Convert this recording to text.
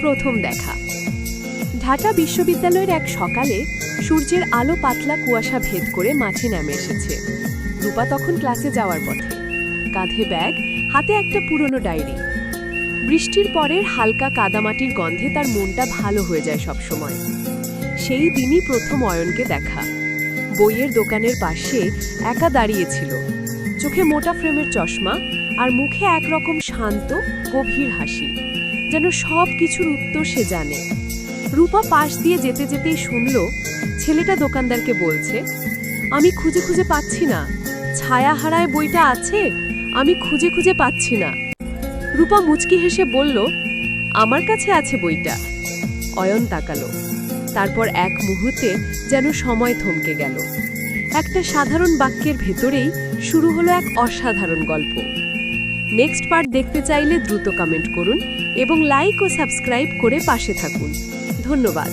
প্রথম দেখা। ঢাকা বিশ্ববিদ্যালয়ের এক সকালে সূর্যের আলো পাতলা কুয়াশা ভেদ করে মাঠে নেমে এসেছে। রূপা তখন ক্লাসে যাওয়ার পথে, কাঁধে ব্যাগ, হাতে একটা পুরনো ডায়েরি। বৃষ্টির পরের হালকা কাদামাটির গন্ধে তার মনটা ভালো হয়ে যায় সবসময়। সেই দিনই প্রথম অয়নকে দেখা। বইয়ের দোকানের পাশে একা দাঁড়িয়েছিল, চোখে মোটা ফ্রেমের চশমা আর মুখে একরকম শান্ত গভীর হাসি, যেন সব কিছুর উত্তর সে জানে। রূপা পাশ দিয়ে যেতে যেতেই শুনল ছেলেটা দোকানদারকে বলছে, আমি খুঁজে খুঁজে পাচ্ছি না, ছায়া হারায় বইটা আছে, আমি খুঁজে খুঁজে পাচ্ছি না। রূপা মুচকি হেসে বলল, আমার কাছে আছে বইটা। অয়ন তাকালো, তারপর এক মুহূর্তে যেন সময় থমকে গেল। একটা সাধারণ বাক্যের ভেতরেই শুরু হলো এক অসাধারণ গল্প। নেক্সট পার্ট দেখতে চাইলে দ্রুত কমেন্ট করুন এবং লাইক ও সাবস্ক্রাইব করে পাশে থাকুন। ধন্যবাদ।